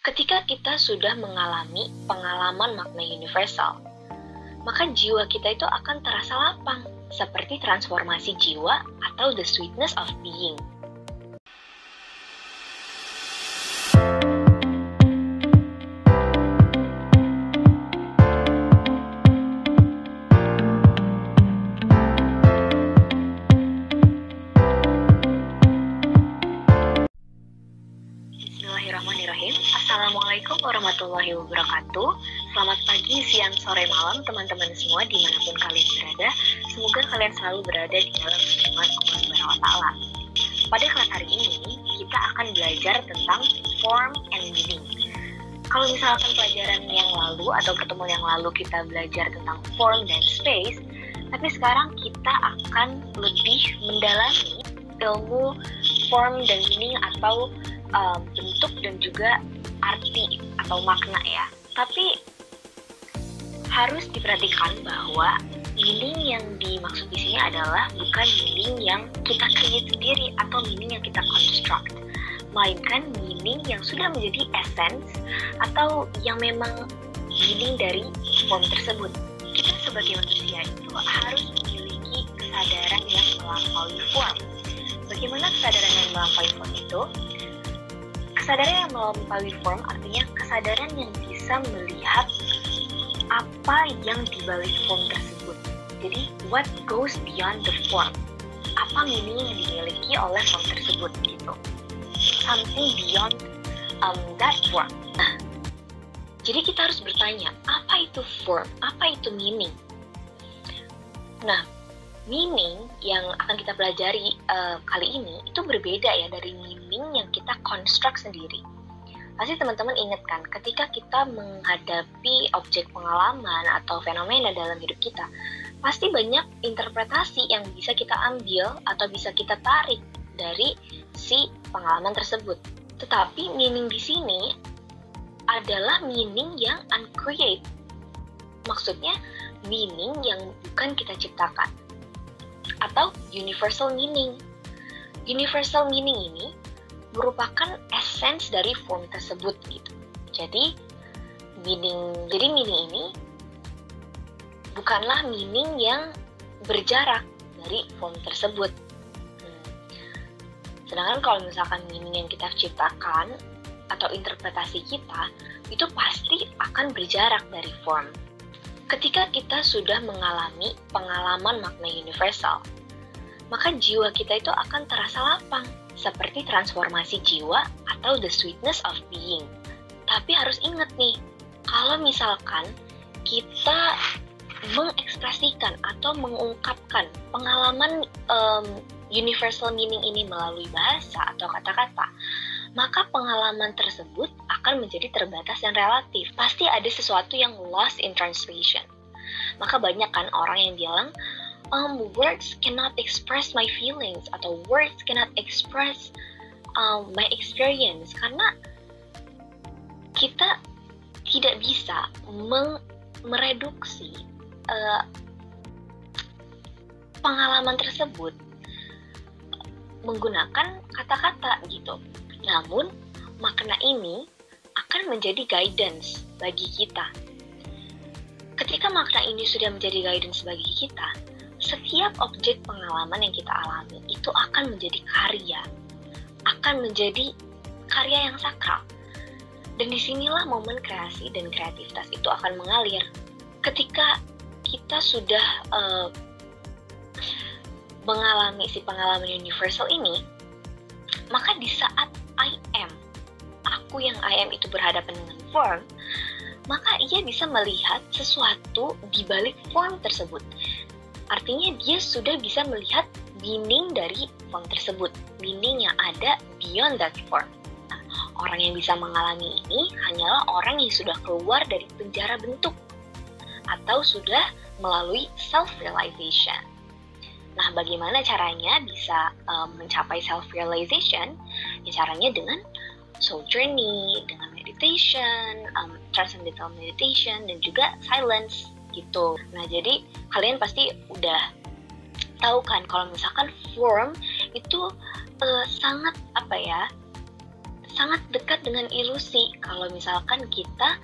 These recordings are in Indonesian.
Ketika kita sudah mengalami pengalaman makna universal, maka jiwa kita itu akan terasa lapang, seperti transformasi jiwa atau the sweetness of being. Bismillahirrahmanirrahim. Assalamualaikum warahmatullahi wabarakatuh. Selamat pagi, siang, sore, malam teman-teman semua dimanapun kalian berada. Semoga kalian selalu berada di dalam lindungan Allah Subhanahu wa Ta'ala. Pada kelas hari ini kita akan belajar tentang form and meaning. Kalau misalkan pelajaran yang lalu atau pertemuan yang lalu kita belajar tentang form dan space, tapi sekarang kita akan lebih mendalami ilmu form dan meaning atau bentuk dan juga arti atau makna ya. Tapi harus diperhatikan bahwa meaning yang dimaksud di sini adalah bukan meaning yang kita create sendiri atau meaning yang kita construct, melainkan meaning yang sudah menjadi essence atau yang memang meaning dari form tersebut. Kita sebagai manusia itu harus memiliki kesadaran yang melampaui form. Bagaimana kesadaran yang melampaui form itu? Kesadaran yang melampaui form artinya kesadaran yang bisa melihat apa yang dibalik form tersebut. Jadi, what goes beyond the form? Apa meaning yang dimiliki oleh form tersebut gitu. Something beyond that form. Nah, jadi kita harus bertanya, apa itu form? Apa itu meaning? Nah, meaning yang akan kita pelajari kali ini itu berbeda ya dari meaning yang kita construct sendiri. Pasti teman-teman ingat kan, ketika kita menghadapi objek pengalaman atau fenomena dalam hidup kita, pasti banyak interpretasi yang bisa kita ambil atau bisa kita tarik dari si pengalaman tersebut. Tetapi meaning di sini adalah meaning yang uncreate. Maksudnya meaning yang bukan kita ciptakan. Atau universal meaning. Universal meaning ini merupakan essence dari form tersebut gitu. Jadi meaning ini bukanlah meaning yang berjarak dari form tersebut. Sedangkan kalau misalkan meaning yang kita ciptakan atau interpretasi kita itu pasti akan berjarak dari form. Ketika kita sudah mengalami pengalaman makna universal, maka jiwa kita itu akan terasa lapang, seperti transformasi jiwa atau the sweetness of being. Tapi harus ingat nih, kalau misalkan kita mengekspresikan atau mengungkapkan pengalaman universal meaning ini melalui bahasa atau kata-kata, maka pengalaman tersebut akan menjadi terbatas dan relatif. Pasti ada sesuatu yang lost in translation. Maka banyak kan orang yang bilang, words cannot express my feelings atau words cannot express my experience, karena kita tidak bisa mereduksi pengalaman tersebut menggunakan kata-kata gitu. Namun, makna ini akan menjadi guidance bagi kita. Ketika makna ini sudah menjadi guidance bagi kita, setiap objek pengalaman yang kita alami itu akan menjadi karya, akan menjadi karya yang sakral. Dan disinilah momen kreasi dan kreativitas itu akan mengalir. Ketika kita sudah mengalami si pengalaman universal ini, maka di saat aku yang I am itu berhadapan dengan form, maka ia bisa melihat sesuatu di balik form tersebut. Artinya dia sudah bisa melihat meaning dari form tersebut, meaning yang ada beyond that form. Nah, orang yang bisa mengalami ini hanyalah orang yang sudah keluar dari penjara bentuk atau sudah melalui self-realization. Nah, bagaimana caranya bisa mencapai self-realization? Ya, caranya dengan soul journey, dengan meditation, transcendental meditation, dan juga silence gitu. Nah, jadi kalian pasti udah tahu kan kalau misalkan form itu sangat sangat dekat dengan ilusi kalau misalkan kita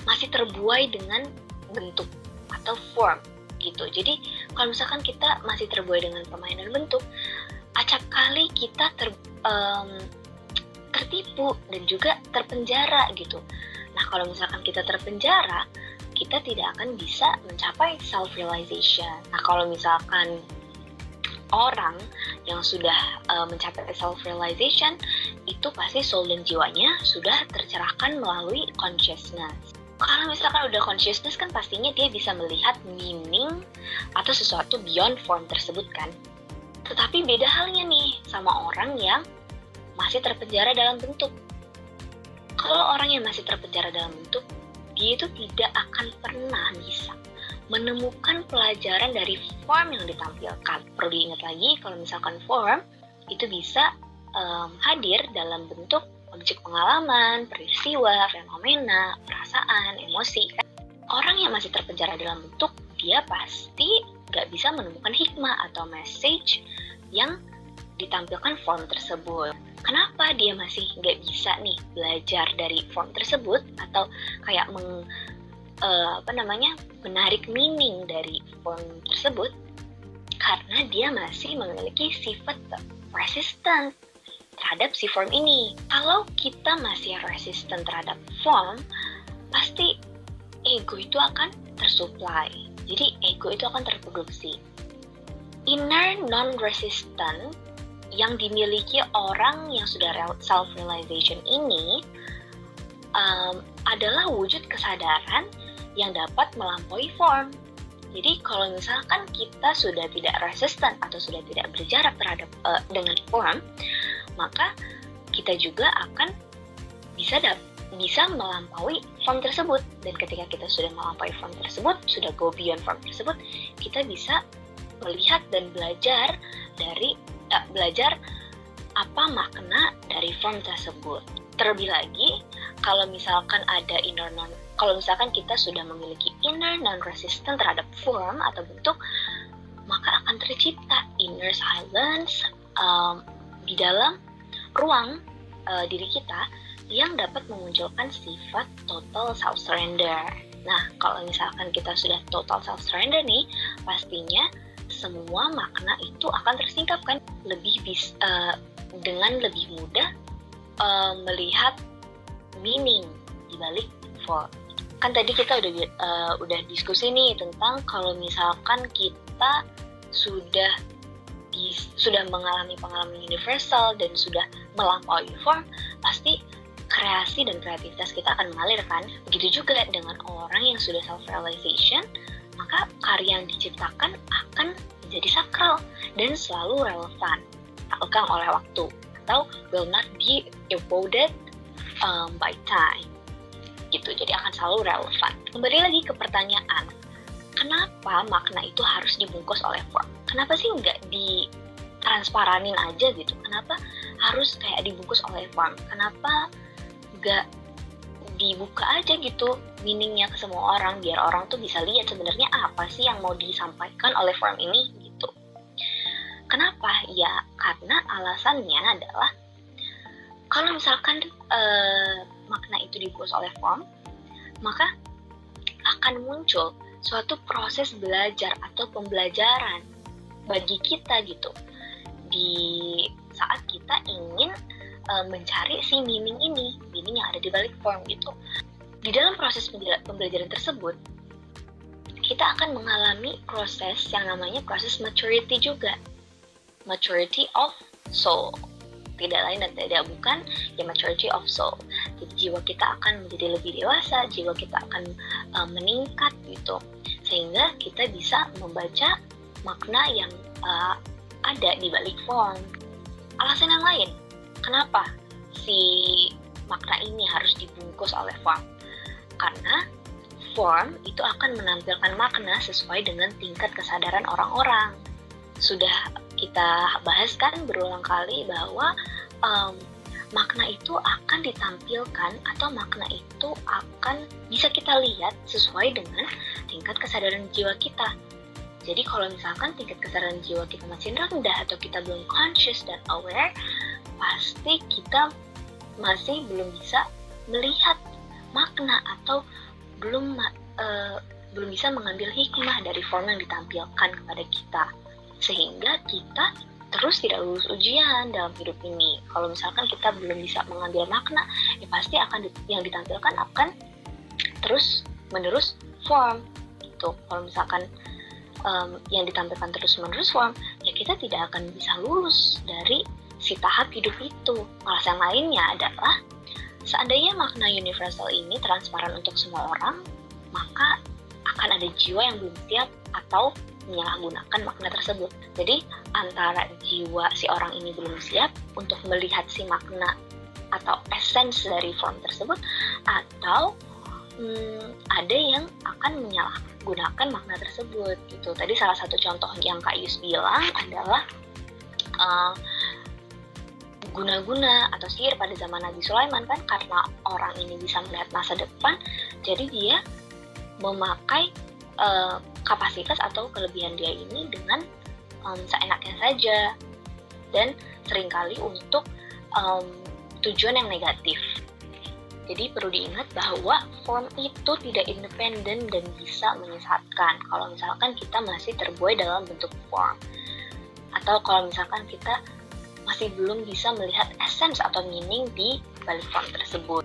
masih terbuai dengan bentuk atau form gitu. Jadi kalau misalkan kita masih terbuai dengan permainan bentuk, acap kali kita tertipu dan juga terpenjara gitu. Nah, kalau misalkan kita terpenjara, kita tidak akan bisa mencapai self-realization. Nah, kalau misalkan orang yang sudah mencapai self-realization, itu pasti soul dan jiwanya sudah tercerahkan melalui consciousness. Kalau misalkan udah consciousness kan pastinya dia bisa melihat meaning atau sesuatu beyond form tersebut kan. Tetapi beda halnya nih sama orang yang masih terpenjara dalam bentuk. Kalau orang yang masih terpenjara dalam bentuk, dia itu tidak akan pernah bisa menemukan pelajaran dari form yang ditampilkan. Perlu diingat lagi kalau misalkan form itu bisa hadir dalam bentuk objek pengalaman, peristiwa, fenomena, perasaan, emosi. Orang yang masih terpenjara dalam bentuk, dia pasti gak bisa menemukan hikmah atau message yang ditampilkan form tersebut. Kenapa dia masih gak bisa nih belajar dari form tersebut atau kayak menarik meaning dari form tersebut? Karena dia masih memiliki sifat resistant terhadap si form ini. Kalau kita masih resistant terhadap form, pasti ego itu akan tersupply. Jadi ego itu akan terproduksi. Inner non-resistant yang dimiliki orang yang sudah self-realization ini adalah wujud kesadaran yang dapat melampaui form. Jadi kalau misalkan kita sudah tidak resistant atau sudah tidak berjarak terhadap dengan form, maka kita juga akan bisa melampaui form tersebut. Dan ketika kita sudah melampaui form tersebut, sudah go beyond form tersebut, kita bisa melihat dan belajar apa makna dari form tersebut. Terlebih lagi, kalau misalkan kita sudah memiliki inner non-resistant terhadap form atau bentuk, maka akan tercipta inner silence di dalam ruang diri kita yang dapat memunculkan sifat total self-surrender. Nah, kalau misalkan kita sudah total self-surrender nih, pastinya semua makna itu akan tersingkapkan dengan lebih mudah melihat meaning di balik form. Kan tadi kita udah diskusi nih tentang kalau misalkan kita sudah mengalami pengalaman universal dan sudah melampaui form, pasti kreasi dan kreativitas kita akan mengalir kan. Begitu juga dengan orang yang sudah self-realization, maka karya yang diciptakan akan menjadi sakral dan selalu relevan, tak lekang oleh waktu, atau will not be eroded by time gitu. Jadi akan selalu relevan. Kembali lagi ke pertanyaan, kenapa makna itu harus dibungkus oleh form? Kenapa sih nggak ditransparanin aja gitu? Kenapa harus kayak dibungkus oleh form? Kenapa nggak dibuka aja gitu meaningnya ke semua orang, biar orang tuh bisa lihat sebenarnya apa sih yang mau disampaikan oleh form ini gitu. Kenapa? Ya karena alasannya adalah kalau misalkan makna itu dibungkus oleh form, maka akan muncul suatu proses belajar atau pembelajaran bagi kita gitu di saat kita ingin mencari si meaning yang ada di balik form gitu. Di dalam proses pembelajaran tersebut, kita akan mengalami proses yang namanya proses maturity juga. Maturity of soul. Tidak lain dan tidak bukan ya maturity of soul. Jadi jiwa kita akan menjadi lebih dewasa, jiwa kita akan meningkat gitu. Sehingga kita bisa membaca makna yang ada di balik form. Alasan yang lain, kenapa si makna ini harus dibungkus oleh form? Karena form itu akan menampilkan makna sesuai dengan tingkat kesadaran orang-orang. Sudah kita bahas kan berulang kali bahwa makna itu akan ditampilkan atau makna itu akan bisa kita lihat sesuai dengan tingkat kesadaran jiwa kita. Jadi kalau misalkan tingkat kesadaran jiwa kita masih rendah atau kita belum conscious dan aware, pasti kita masih belum bisa melihat makna atau belum bisa mengambil hikmah dari form yang ditampilkan kepada kita, sehingga kita terus tidak lulus ujian dalam hidup ini. Kalau misalkan kita belum bisa mengambil makna, ya pasti yang ditampilkan akan terus menerus form gitu. Kalau misalkan yang ditampilkan terus menerus form, ya kita tidak akan bisa lulus dari si tahap hidup itu. Alasan lainnya adalah seandainya makna universal ini transparan untuk semua orang, maka akan ada jiwa yang belum siap atau menyalahgunakan makna tersebut. Jadi antara jiwa si orang ini belum siap untuk melihat si makna atau essence dari form tersebut, atau ada yang akan menyalahgunakan makna tersebut gitu. Tadi salah satu contoh yang Kak Yus bilang adalah guna-guna atau sihir pada zaman Nabi Sulaiman, kan karena orang ini bisa melihat masa depan, jadi dia memakai kapasitas atau kelebihan dia ini dengan seenaknya saja, dan seringkali untuk tujuan yang negatif. Jadi perlu diingat bahwa form itu tidak independen dan bisa menyesatkan kalau misalkan kita masih terbuai dalam bentuk form, atau kalau misalkan kita masih belum bisa melihat essence atau meaning di balik form tersebut.